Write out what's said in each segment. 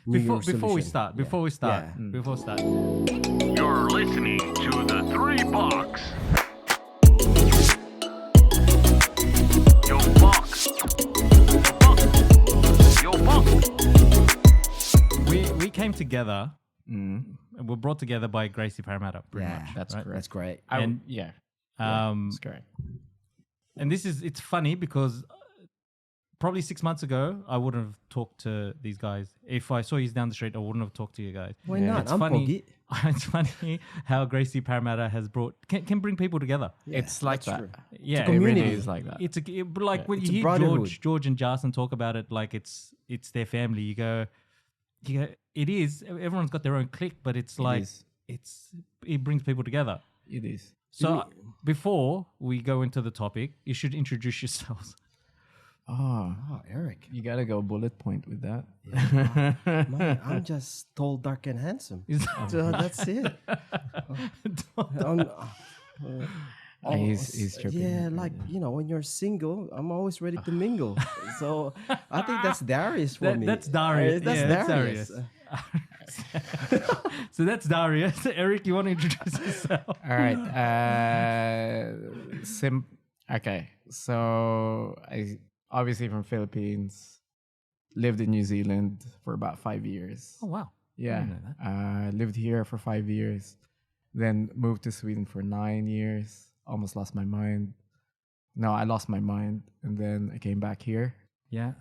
New Before Year's before we resolution. start, Yeah. before we start, Yeah. before we start. You're listening to the 3 Box. Yo, Box. Yo, Box. We came together. We're brought together by Gracie Parramatta, pretty Yeah, much. That's right? correct. That's great. And yeah, um, that's correct. and it's funny because probably 6 months ago I wouldn't have talked to these guys. If I saw you down the street, I wouldn't have talked to you guys. Why Yeah. not? It's I'm funny. Pogi. It's funny how Gracie Parramatta has can bring people together. Yeah, It's like that's that. true. Yeah, It really community. is like that. It's but like when It's you a hear brotherhood. George and Justin talk about it, like it's their family. You go, it is. Everyone's got their own clique, but it's like is. it brings people together. It is. So before we go into the topic, you should introduce yourselves. Oh, Oh, Eric. you gotta go bullet point with that. Man, I'm just tall, dark, and handsome. Is- So that's it. I'm, He's tripping. yeah, like when you're single, I'm always ready to mingle. So I think that's Darius for me. That's Darius. That's Yeah, that's Darius. So that's Darius. Eric, you want to introduce yourself? All right. Okay. So I obviously from Philippines, lived in New Zealand for about 5 years. Oh wow. Yeah. didn't know Lived here for 5 years. Then moved to Sweden for 9 years. Almost lost my mind. No, I lost my mind. And then I came back here. Yeah.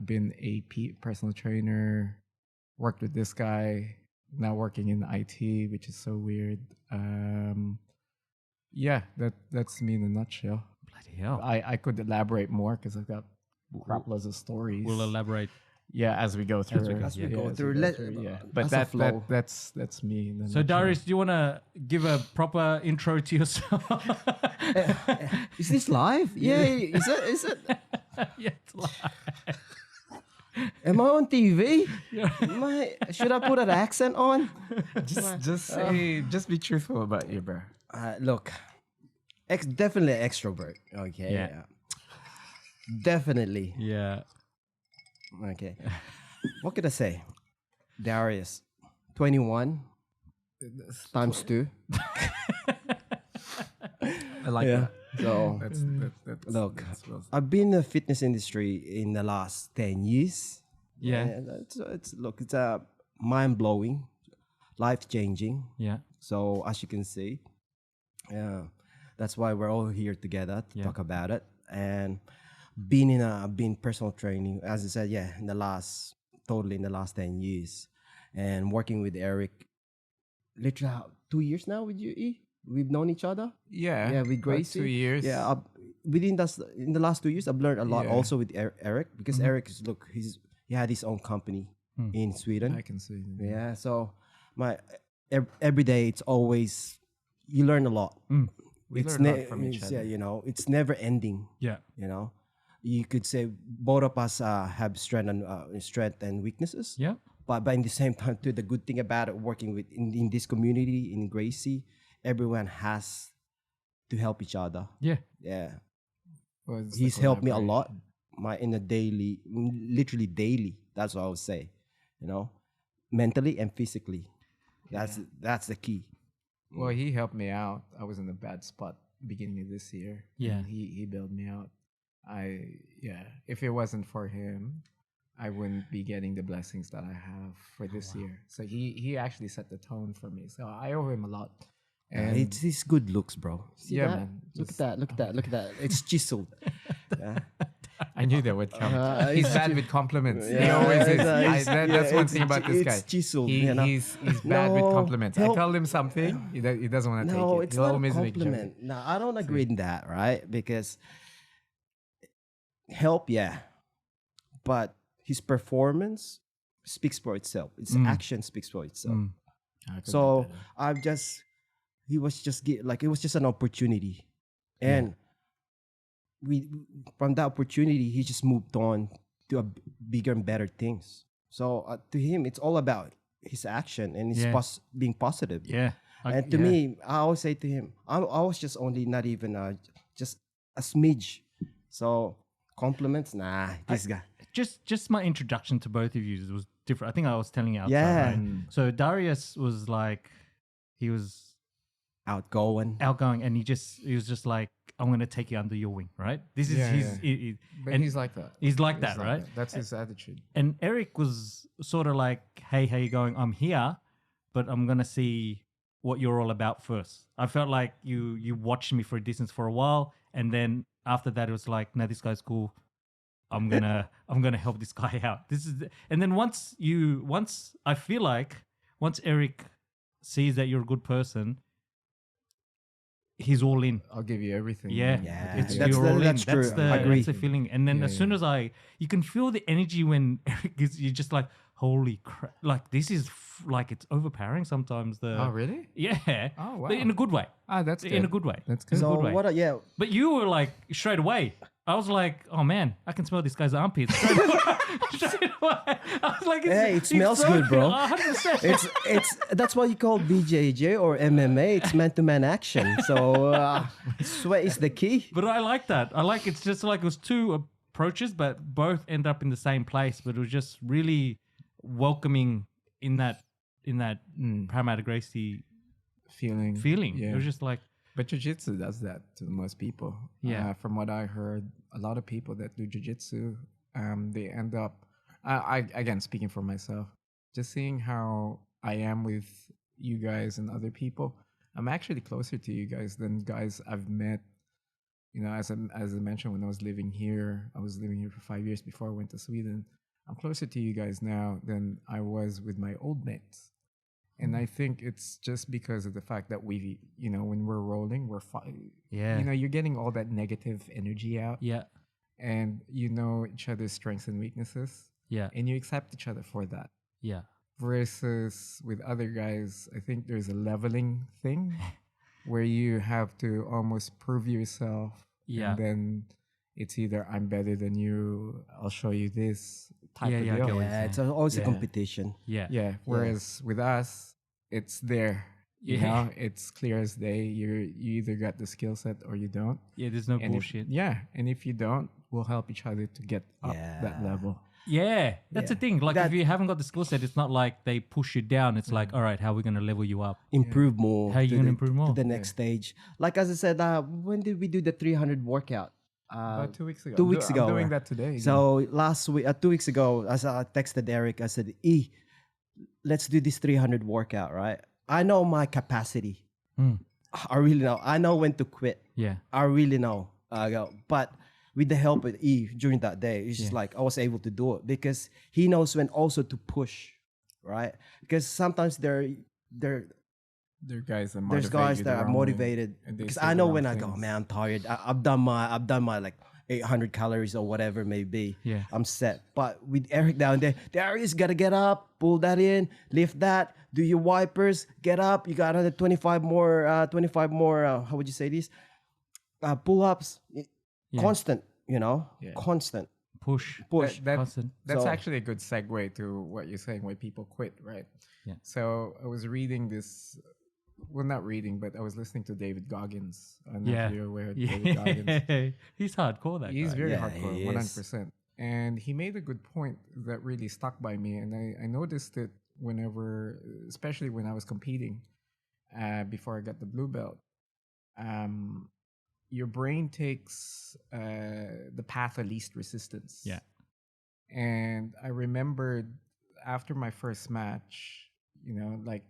Been a personal trainer. Worked with this guy. Now working in IT, which is so weird. Yeah, that's me in a nutshell. Bloody hell. I could elaborate more because I've got crap loads of stories. We'll elaborate. Yeah, as we go through. As we Yeah. go as through, yeah. as But a flow. that's me. In a So nutshell. Darius, do you want to give a proper intro to yourself? Is this live? Yeah, is it? Yeah, it's live. Am I on TV? Should I put an accent on? just be truthful about you, bro. Look, definitely extrovert. Okay. Yeah. Definitely. Yeah. Okay. What could I say? Darius, 21 times 2. I like that. So That's look, well- I've been in the fitness industry in the last 10 years. Yeah. And it's mind blowing, life changing. Yeah. So as you can see, that's why we're all here together to Yeah. talk about it. And being personal training, as I said, in the last 10 years, and working with Eric, literally 2 years now with you. We've known each other. Yeah. Yeah, with about Gracie. 2 years. Yeah, in the last 2 years, I've learned a lot Yeah. also with Eric because Eric he had his own company in Sweden. I can see. Yeah, so every day it's always you learn a lot. We It's learn a lot from each yeah, other. it's never ending. Yeah. You could say both of us have strength and weaknesses. Yeah. But in the same time, too, the good thing about it, working with in this community in Gracie, everyone has to help each other. Yeah. Yeah, Well, it's he's the helped me a lot. collaboration. Literally daily. That's what I would say. Mentally and physically. That's the key. Well, he helped me out. I was in a bad spot beginning of this year. Yeah. And he bailed me out. If it wasn't for him, I wouldn't be getting the blessings that I have for this year. So he actually set the tone for me. So I owe him a lot. And It's his good looks, bro. See Yeah, that? man. Look Just- at that. Look at that. Look at that. It's chiseled. Yeah. I knew that would come. He's He's bad with compliments. He Yeah, always is. it's- That's one it's- thing about this guy. it's chiseled, He's bad with No, compliments. I help. tell him something, he doesn't want to take No, it. it's He'll not a always make jokes. compliment. No, I don't agree in that, right? Because help, yeah, but his performance speaks for itself. Its action speaks for itself. I could do So better. it was just an opportunity, and we from that opportunity he just moved on to bigger and better things. So to him, it's all about his action and his Yeah. being positive. Yeah. And to me, I always say to him, I was just only not even just a smidge. So compliments, nah, this guy. just my introduction to both of you was different. I think I was telling you outside, Yeah. right? So Darius was like, he was Outgoing. outgoing, and he was just like, I'm gonna take you under your wing, right? This is Yeah, his, yeah. But and he's like that. he's like that, right? That's his attitude. And Eric was sort of like, hey, how you going? I'm here, but I'm gonna see what you're all about first. I felt like you watched me for a distance for a while, and then after that it was like, no, this guy's cool. I'm gonna help this guy out. And then once I feel like once Eric sees that you're a good person, he's all in. I'll give you everything. Yeah, Yeah, it's that's you're the- all that's in. true. That's the I agree. that's the feeling. And then Yeah, as soon yeah. as you can feel the energy when Eric is, you're just like, holy crap! Like this is like it's overpowering sometimes. Oh, really? Yeah. Oh, But in a wow. good way. Ah, that's In a good. good way. That's good. So good way. what? Yeah. But you were like straight away. I was like, oh man, I can smell this guy's armpits. Straight away. Straight away. I was like, Hey, it it's smells so good, bro. 100%. It's that's what you call BJJ or MMA. It's man-to-man action. So sweat is the key. But I like that. I like it's just like it was two approaches, but both end up in the same place. But it was just really welcoming in that Parramatta Gracie feeling. feeling. It was just like, But jiu-jitsu does that to most people. Yeah. From what I heard, a lot of people that do jiu-jitsu, they end up, I again, speaking for myself, just seeing how I am with you guys and other people, I'm actually closer to you guys than guys I've met. You know, as I mentioned, when I was living here for 5 years before I went to Sweden. I'm closer to you guys now than I was with my old mates. And I think it's just because of the fact that we, you know, when we're rolling, Yeah. you know, you're getting all that negative energy out, yeah, and you know each other's strengths and weaknesses, yeah, and you accept each other for that. yeah. Versus with other guys, I think there's a leveling thing where you have to almost prove yourself, Yeah. and then it's either I'm better than you, I'll show you this type Yeah, of yeah, I deal. get what you're Yeah, it's saying. always a Yeah. competition. Yeah. Yeah. Whereas with us, it's there. You Yeah. know, it's clear as day. You either got the skill set or you don't. Yeah, there's no And bullshit. and if you don't, we'll help each other to get up that Yeah. level. Yeah, that's the Yeah. thing. Like, That- if you haven't got the skill set, it's not like they push you down. It's like, all right, how are we going to level you up? Improve more. How you to gonna the- improve more? To the next stage. Like as I said, when did we do the 300 workout? About 2 weeks ago. 2 weeks ago. I'm doing right? that today. again. So last week, 2 weeks ago, as I texted Eric, I said, let's do this 300 workout, right? I know my capacity. Mm. I really know. I know when to quit. Yeah. I really know. But with the help of Eve during that day, it's just like I was able to do it because he knows when also to push, right? Because sometimes there are guys that there's motivate guys you that the are wrong way, motivated and they because say I the know wrong when I go, things. man, I'm tired. I've done my like 800 calories or whatever it may be. Yeah. I'm set. But with Eric down there, Darius got to get up, pull that in, lift that, do your wipers, get up. You got another 25 more. How would you say this? Pull-ups, Yeah. constant. You know, Yeah. constant Push. push. Constant. That's So- actually a good segue to what you're saying, why people quit, right? Yeah. So I was reading this, well, not reading, but I was listening to David Goggins. I don't know Yeah. if you're aware of David Goggins. Yeah. He's hardcore, that He's guy. very Yeah, hardcore, he is. 100%. And he made a good point that really stuck by me. And I noticed it whenever, especially when I was competing before I got the blue belt. Your brain takes the path of least resistance. Yeah. And I remembered after my first match, you know, like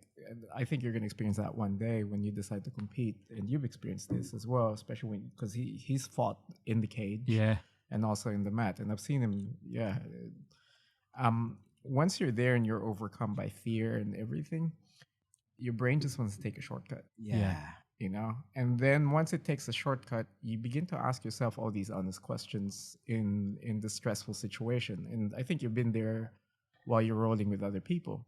I think you're gonna experience that one day when you decide to compete, and you've experienced this as well, especially when because he's fought in the cage, Yeah. and also in the mat, and I've seen him, yeah. Once you're there and you're overcome by fear and everything, your brain just wants to take a shortcut, Yeah. you know. And then once it takes a shortcut, you begin to ask yourself all these honest questions in the stressful situation. And I think you've been there while you're rolling with other people.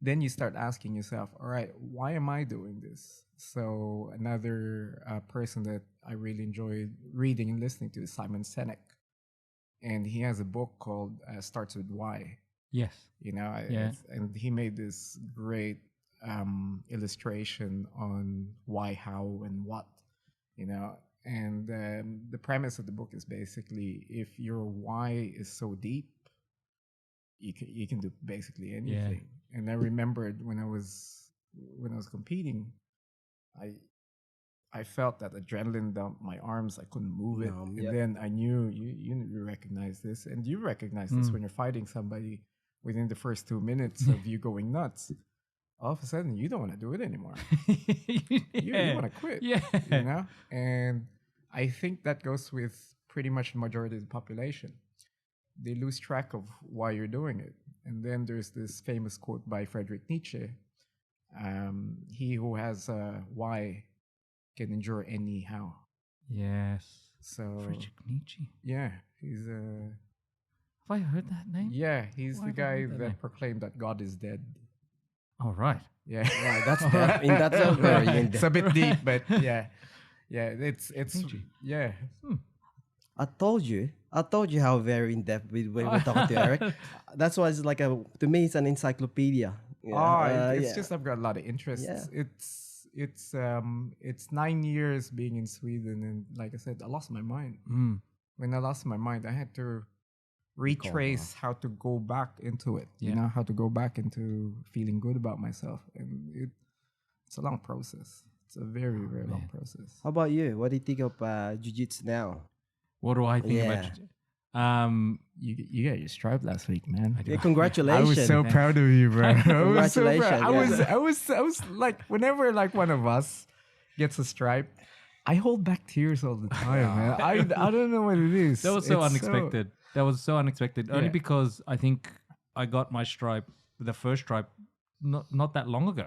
Then you start asking yourself, all right, why am I doing this? So another person that I really enjoyed reading and listening to is Simon Sinek. And he has a book called Starts With Why. Yes. You know, Yeah. and he made this great illustration on why, how, and what. You know, And the premise of the book is basically if your why is so deep, you can do basically anything. And I remembered when I was competing, I felt that adrenaline down my arms. I couldn't move it, and then I knew you recognize this, and you recognize this when you're fighting somebody. Within the first 2 minutes of you going nuts, all of a sudden you don't want to do it anymore. You want to quit. Yeah. You know, and I think that goes with pretty much the majority of the population. They lose track of why you're doing it. And then there's this famous quote by Friedrich Nietzsche: "He who has a why can endure anyhow." Yes. So Friedrich Nietzsche. yeah, he's Have I heard that name? he's Why the have I guy heard that that name? proclaimed that God is dead. Oh, right. Yeah, Right, that's that. I mean, that's a very in it's a bit deep, but yeah, it's Nietzsche. yeah. I told you how very in depth when we were talking to Eric. That's why it's like to me it's an encyclopedia. Yeah, It's just I've got a lot of interests. Yeah. It's 9 years being in Sweden, and like I said, I lost my mind. When I lost my mind, I had to retrace how to go back into it. You know, how to go back into feeling good about myself, and it's a long process. It's a very very long process. How about you? What do you think of jiu-jitsu now? What do I think Yeah. about jiu-jitsu? You got your stripe last week, man. Yeah, congratulations. I was so proud of you, bro. Congratulations, I was like, whenever like one of us gets a stripe, I hold back tears all the time, man. I don't know what it is. That was so It's unexpected. That was so unexpected. Only Yeah. because I think I got my stripe, the first stripe, not that long ago.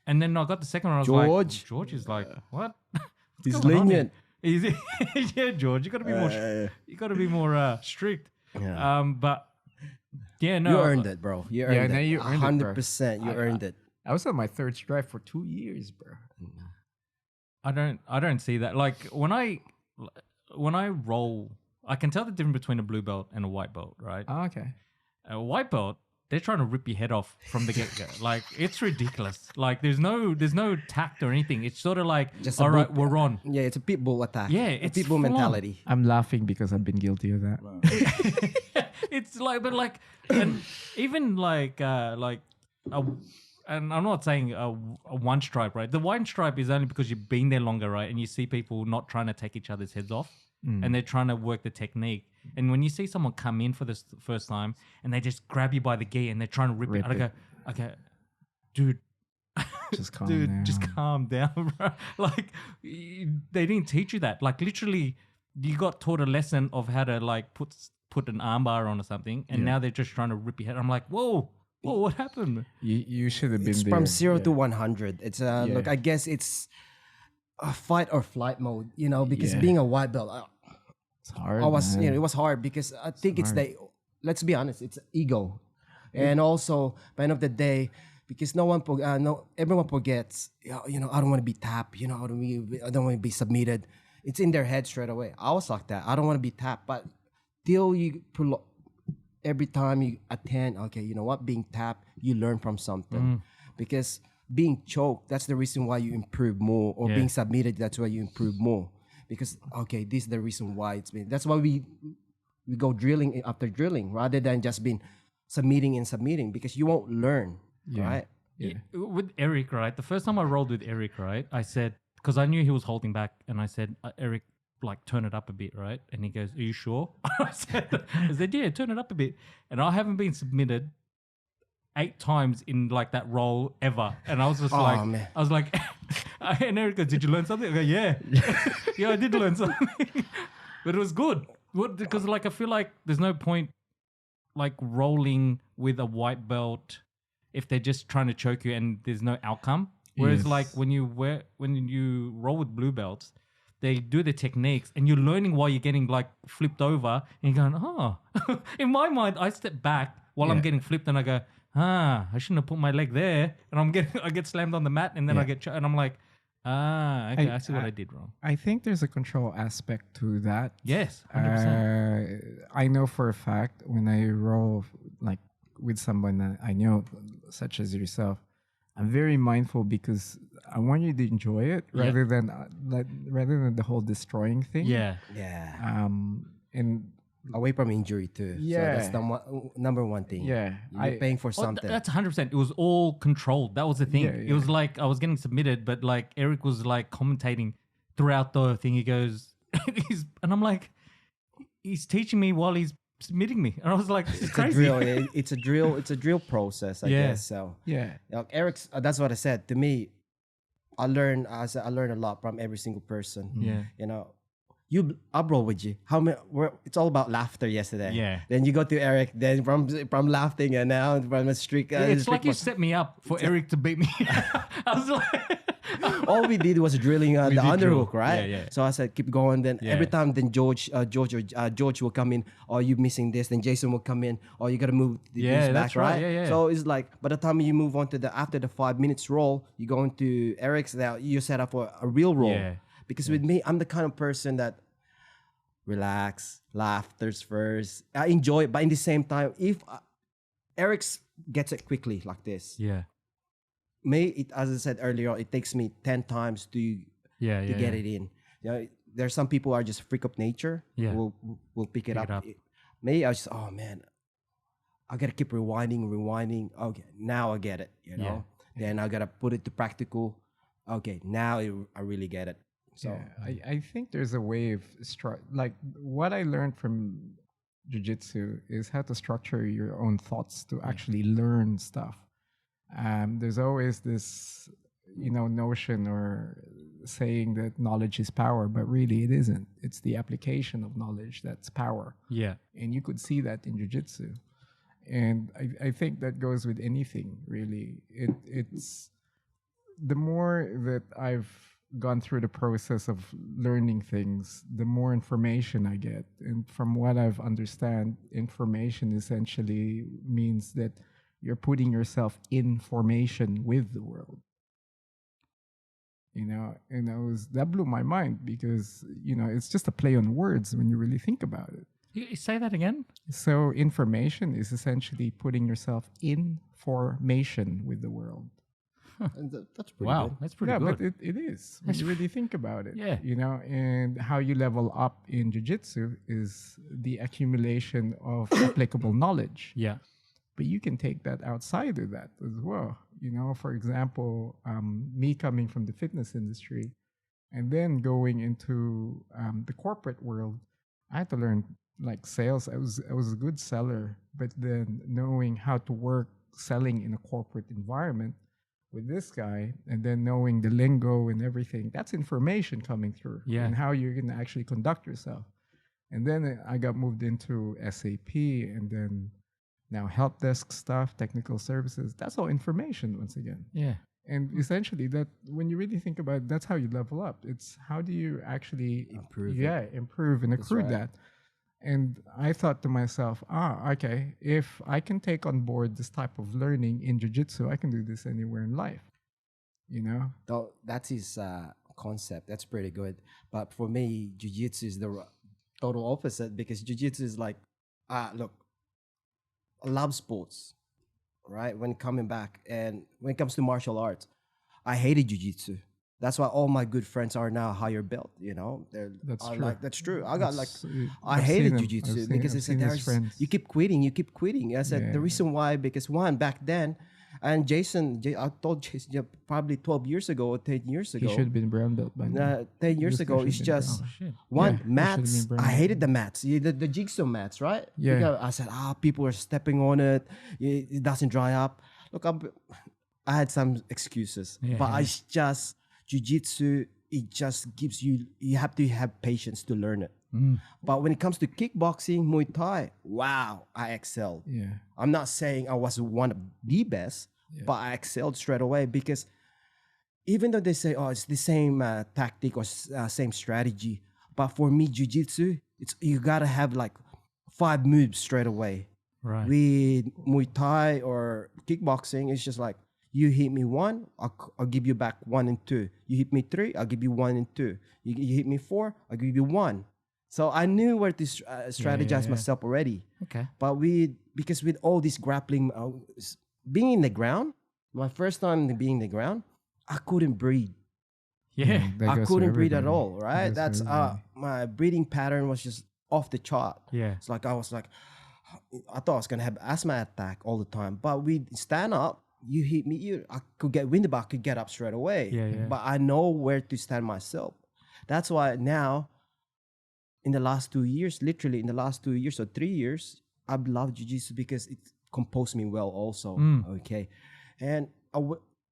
And then I got the second one. I was like, George is like, what? What's He's going on here? lenient. Yeah, George, you got to be more. You got to be more strict. Yeah. But yeah, no, You earned it, bro. You earned no, it. you earned it, bro. 100%. You earned it. I was on my third stripe for 2 years, bro. I don't see that. Like when I roll, I can tell the difference between a blue belt and a white belt, right? Oh, okay. A white belt, they're trying to rip your head off from the get-go. Like it's ridiculous. Like there's no tact or anything. It's sort of like, Just a all right, boot- we're on. Yeah, it's a pit bull attack. Yeah, a it's pit bull full on. mentality. I'm laughing because I've been guilty of that. It's like, but like, and even like and I'm not saying a one stripe, right? The one stripe is only because you've been there longer, right? And you see people not trying to take each other's heads off, and they're trying to work the technique. And when you see someone come in for this first time and they just grab you by the gi and they're trying to rip it, I go, dude, Just calm dude, down. just calm down, bro. Like they didn't teach you that. Like literally, you got taught a lesson of how to like put an armbar on or something, and now they're just trying to rip your head. I'm like, whoa, what happened? You should have been It's there. from 0 Yeah. to 100. It's look, I guess it's a fight or flight mode, you know, because Yeah. being a white belt, It's hard. I was, man. it was hard because I think it's the, let's be honest, it's ego. And also, by the end of the day, because everyone forgets, you know, I don't want to be tapped, you know, I don't want to be submitted. It's in their head straight away. I was like that. I don't want to be tapped, but till every time you attend, okay, you know what, being tapped, you learn from something. Because being choked, that's the reason why you improve more, or being submitted, that's why you improve more. Because, okay, this is the reason why it's been, that's why we go drilling after drilling rather than just being submitting, because you won't learn, right? Yeah. With Eric, right? The first time I rolled with Eric, right? I said, because I knew he was holding back, and I said, Eric, like turn it up a bit, right? And he goes, are you sure? I said, yeah, turn it up a bit. And I haven't been submitted 8 times in like that roll ever. And I was just man. I was like, and Eric goes, did you learn something? I go, yeah. Yeah, I did learn something. But it was good. Because like, I feel like there's no point like rolling with a white belt if they're just trying to choke you and there's no outcome. Whereas Yes. like when you roll with blue belts, they do the techniques and you're learning while you're getting like flipped over and you're going, oh. In my mind, I step back while I'm getting flipped and I go, I shouldn't have put my leg there. And I get slammed on the mat and then I get and I'm like, okay, I see what I did wrong. I think there's a control aspect to that. Yes, 100%. I know for a fact when I roll like with someone that I know, such as yourself, I'm very mindful because I want you to enjoy it Yeah. rather than the whole destroying thing. Yeah. Yeah. And Away from injury too. So that's Yeah. the number one thing. Yeah, You're paying for Oh, something. that's 100%. It was all controlled. That was the thing. Yeah, It was yeah. like I was getting submitted, but like Eric was like commentating throughout the thing. He goes, and I'm like, he's teaching me while he's submitting me. And I was like, this is it's a crazy. drill. It's a drill. It's a drill process, I Yeah. guess. So yeah, like Eric's, that's what I said to me. I learned I learned a lot from every single person. Yeah. You know, I brought with you. It's all about laughter yesterday. Yeah. Then you go to Eric. Then from laughing and now from a streak. Yeah, it's like you set me up for Eric to beat me. I was like, all we did was drilling the did drill. underhook, right? Yeah, yeah. So I said, keep going. Then Yeah. every time, then George will come in. Oh, you missing this? Then Jason will come in. Oh, you gotta move the Yeah, things that's back, right. right? Yeah, yeah. So it's like by the time you move on to after the 5 minutes roll, you go into Eric's. Now you set up for a real roll. Yeah. Because with me, I'm the kind of person that relax, laughters first. I enjoy it, but in the same time, if Eric's gets it quickly like this, yeah. as I said earlier, it takes me 10 times to Yeah. to Yeah. get it in. You know, there's some people who are just freak of nature. Yeah. Will pick it Pick it up. up. Me, I was just, oh man, I gotta keep rewinding. Okay, now I get it. You know, then I gotta put it to practical. Okay, now I really get it. So yeah. I think there's a way of like what I learned from jiu-jitsu is how to structure your own thoughts to actually learn stuff. There's always this, notion or saying that knowledge is power, but really it isn't. It's the application of knowledge that's power. Yeah. And you could see that in jiu-jitsu. And I think that goes with anything, really. It's the more that I've gone through the process of learning things, the more information I get. And from what I've understand, information essentially means that you're putting yourself in formation with the world. And that blew my mind because, it's just a play on words when you really think about it. You say that again? So information is essentially putting yourself in formation with the world. and that's pretty Wow. good. That's pretty Yeah, good. but it is when you really think about it. Yeah. And how you level up in jiu-jitsu is the accumulation of applicable knowledge. yeah. But you can take that outside of that as well. For example, me coming from the fitness industry and then going into the corporate world, I had to learn like sales. I was a good seller, but then knowing how to work selling in a corporate environment with this guy, and then knowing the lingo and everything, that's information coming through. Yeah. And how you're going to actually conduct yourself. And then I got moved into SAP, and then now help desk stuff, technical services. That's all information once again. Yeah. And essentially that when you really think about it, that's how you level up. It's how do you actually Improve it. Yeah, improve and accrue right. that. And I thought to myself, okay, if I can take on board this type of learning in jiu-jitsu, I can do this anywhere in life. So that's his concept. That's pretty good. But for me, jiu-jitsu is the total opposite because jiu-jitsu is like, look, I love sports, right? When coming back and when it comes to martial arts, I hated jiu-jitsu. That's why all my good friends are now higher belt. That's true. Like, that's true. I got That's- I I've hated seen him. jiu-jitsu I've because seen- they I've said seen his friends. you keep quitting. I said Yeah. the reason why because one back then, and I told Jason probably 12 years ago or 10 years He ago. should have been brown belt by now. 10 years This guy ago, should it's have been just Oh, shit. one Yeah, he should've mats. been brown I belt. hated the mats, the jigsaw mats, right? Yeah. Because I said, people are stepping on it. It doesn't dry up. Look, I had some excuses, Yeah, but yeah. it's just jiu-jitsu. It just gives you have to have patience to learn it. Mm. But when it comes to kickboxing, Muay Thai, wow, I excelled. Yeah. I'm not saying I was one of the best, but I excelled straight away because even though they say, it's the same tactic or same strategy, but for me, jiu-jitsu, you gotta have like 5 moves straight away. Right. With Muay Thai or kickboxing, it's just like you hit me 1, I'll give you back 1 and 2. You hit me 3, I'll give you 1 and 2. You hit me 4, I'll give you 1. So I knew where to strategize yeah. myself already. Okay. But because with all this grappling, being in the ground, My first time being the ground, I couldn't breathe. Yeah. That I goes for couldn't breathe at everybody. all, right? That goes That's for everybody. my breathing pattern was just off the chart. Yeah. It's like I was like, I thought I was gonna have asthma attack all the time. But we stand up, you hit me, I could get winded, but I could get up straight away. Yeah, yeah. But I know where to stand myself. That's why now, in the last 2 years, literally in the last 2 years or 3 years, I've loved jiu-jitsu because it composed me well also. Okay. And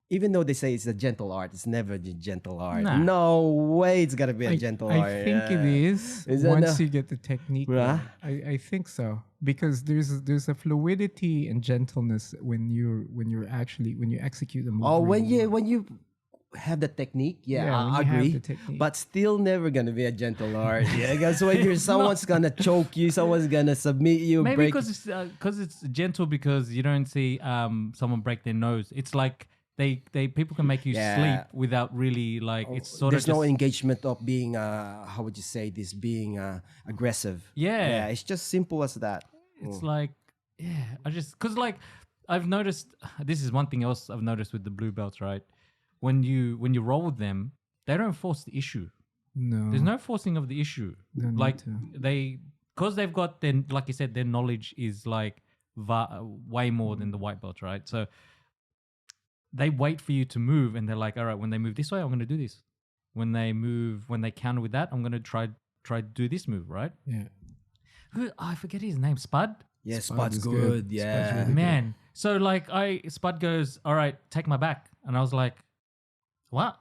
even though they say it's a gentle art, it's never a gentle art. Nah. No way it's gonna be a gentle art. I think it is Is that once no- you get the technique. Yeah. right. I think so because there's a fluidity and gentleness when you execute the move. Oh, really when well. you have the technique, Yeah, when I you have agree. the technique. But still never gonna be a gentle art. Yeah, because when you're someone's gonna choke you, someone's gonna submit you, Maybe break. because it's gentle because you don't see someone break their nose. It's like they people can make you Yeah. sleep without really like it's sort There's of just, no engagement of being how would you say this, being aggressive. Yeah. It's just simple as that. It's like I just because like I've noticed this is one thing else I've noticed with the blue belts, right? When you roll with them, they don't force the issue. no, There's no forcing of the issue. Don't need Like to. because they've got then like you said, their knowledge is like way more than the white belts, right? So they wait for you to move, and they're like, all right, when they move this way, I'm going to do this. When they counter with that, I'm going to try to do this move, right? Yeah. I forget his name, Spud. Yeah, Spud Spud's is good. good. Spud's Yeah. really good. Man, so like Spud goes, all right, take my back, and I was like, what?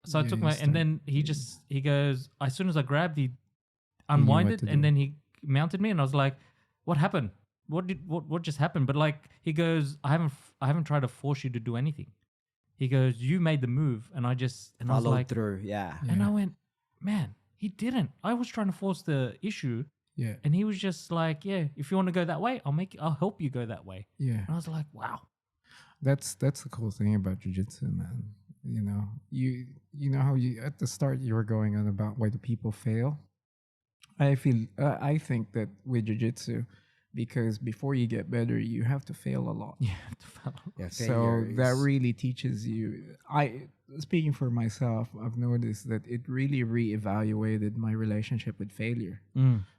So I Yeah, took you my, start- and then he goes, as soon as I grabbed, he knew what unwinded, to and do. then he mounted me, and I was like, what happened? What just happened? But like he goes, I haven't tried to force you to do anything. He goes, you made the move, and I was Follow like, through. Yeah. and I went, man, he didn't. I was trying to force the issue, Yeah. and he was just like, yeah, if you want to go that way, I'll help you go that way. Yeah. And I was like, wow. That's the cool thing about jiu-jitsu, man. You know, you know how you at the start you were going on about why do people fail. I think that with jiu-jitsu, because before you get better, you have to fail a lot. Yeah. Yeah, So failure that is- really teaches you. Speaking for myself, I've noticed that it really reevaluated my relationship with failure.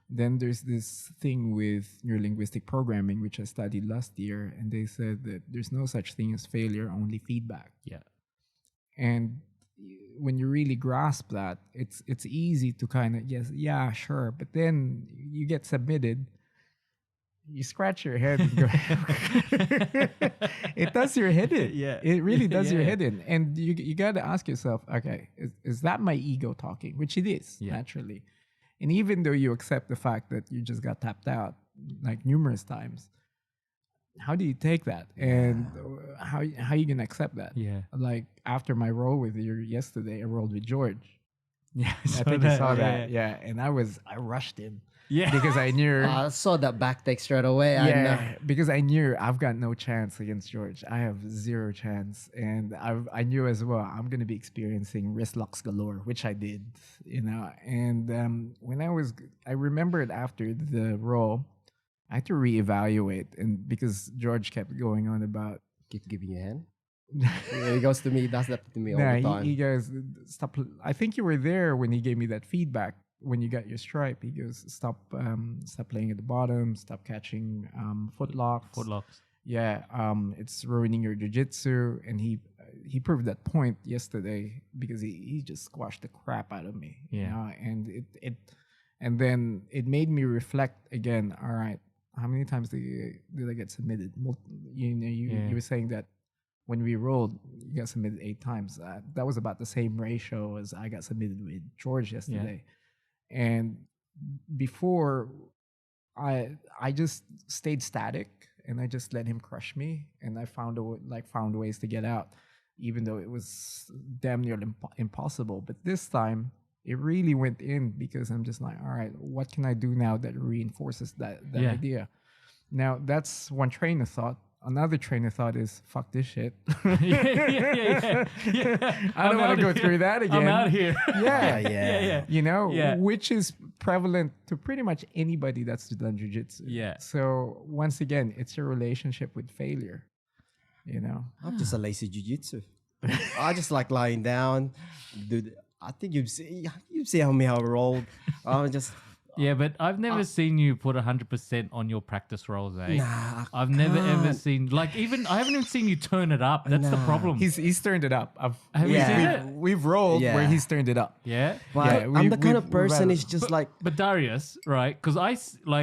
Then there's this thing with neurolinguistic programming, which I studied last year, and they said that there's no such thing as failure, only feedback. Yeah. And when you really grasp that, it's easy to kind of yeah, sure, but then you get submitted. You scratch your head and go, it does your head in. Yeah. It really does your Yeah. head in. And you got to ask yourself, okay, is that my ego talking? Which it is, Yeah. naturally. And even though you accept the fact that you just got tapped out like numerous times, how do you take that? And how you going to accept that? Yeah. Like after my roll with you yesterday, I rolled with George. Yeah. I think you saw that. Yeah. And I rushed him. Yeah. Because I knew I saw that back take straight away. I know. because I knew I've got no chance against George. I have zero chance, and I knew as well I'm gonna be experiencing wrist locks galore, which I did, you know. And when I remembered after the roll, I had to reevaluate, and because George kept going on about. Keep giving you a hand. Yeah, he goes to me. Does that to me all the time. He goes, stop. I think you were there when he gave me that feedback. When you got your stripe, he goes, stop playing at the bottom, stop catching footlocks. Footlocks. Yeah, it's ruining your jiu-jitsu. And he proved that point yesterday because he just squashed the crap out of me. Yeah. You know? And then it made me reflect again. All right, how many times did I get submitted? You were saying that when we rolled, you got submitted 8 times. That was about the same ratio as I got submitted with George yesterday. And before, I just stayed static and I just let him crush me, and I found ways to get out, even though it was damn near impossible. But this time, it really went in because I'm just like, all right, what can I do now that reinforces that Yeah. idea? Now that's one train of thought. Another train of thought is fuck this shit. yeah. I don't want to go through that again. I'm out here. Yeah. You know, Yeah. which is prevalent to pretty much anybody that's done jiu-jitsu. Yeah. So once again, it's your relationship with failure. You know. I'm just a lazy jiu-jitsu. I just like lying down. Dude, I think you've seen how me how I rolled. I'm just Yeah, but I've never seen you put 100% on your practice rolls, eh? nah. I've never ever can't. seen I haven't even seen you turn it up. That's the Nah. problem. He's turned it up. Have you Yeah. seen it? We've rolled where Yeah. he's turned it up. Yeah. But Yeah, I'm the kind of we've person had- is just like But Darius, right? Because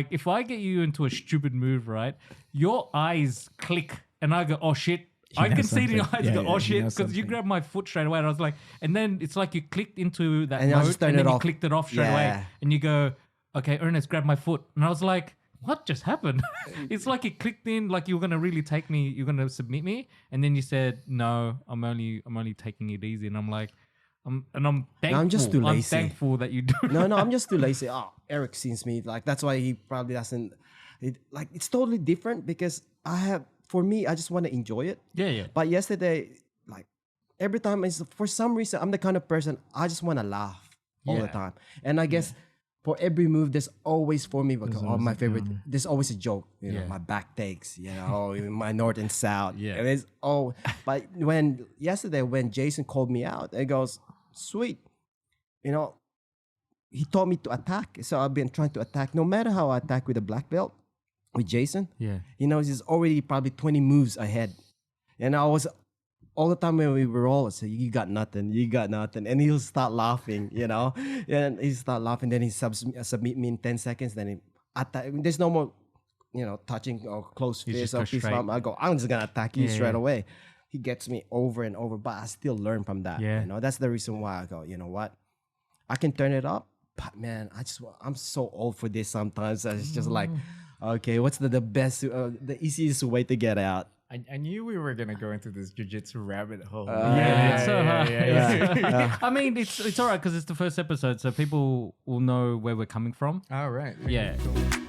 if I get you into a stupid move, right, your eyes click and I go, oh shit. I knows can see it in your something. eyes. Yeah, You go, yeah, oh he shit, knows because you something. grabbed my foot straight away. And I was like, and then it's like you clicked into that And I mode just turned and then it you off. clicked it off straight away. Yeah. And you go, okay, Ernest, grab my foot. And I was like, what just happened? It's like you clicked in, like you were gonna really take me, you're gonna submit me, and then you said, no, I'm only taking it easy. And I'm like, I'm thankful. I'm just too I'm lazy. thankful that you do. no, I'm just too lazy. Oh, Eric sees me like that's why he probably doesn't. It's totally different because for me, I just want to enjoy it. Yeah. But yesterday, like every time, for some reason, I'm the kind of person I just want to laugh all the Yeah. time. And I guess for every move, there's always for me, like, always my a favorite. counter. There's always a joke. You know, Yeah. my back takes. You know, my north and south. Yeah. And it's But yesterday when Jason called me out, it goes, sweet. You know, he taught me to attack. So I've been trying to attack. No matter how I attack with a black belt, with Jason, Yeah. he knows he's already probably 20 moves ahead. And I was all the time when we were all say, you got nothing. And he'll start laughing, you know. And he start laughing, then he submit me in 10 seconds, then he attack. There's no more, you know, touching or close You fist just or go fist straight. bump. I go, I'm just gonna attack you Yeah, straight yeah. away. He gets me over and over, but I still learn from that. Yeah. You know, that's the reason why I go, you know what? I can turn it up, but man, I'm so old for this sometimes. It's just like, okay, what's the best, the easiest way to get out? I knew we were gonna go into this jiu-jitsu rabbit hole. Yeah, it's so hard. yeah. I mean, it's all right because it's the first episode, so people will know where we're coming from. All right. Yeah. Cool.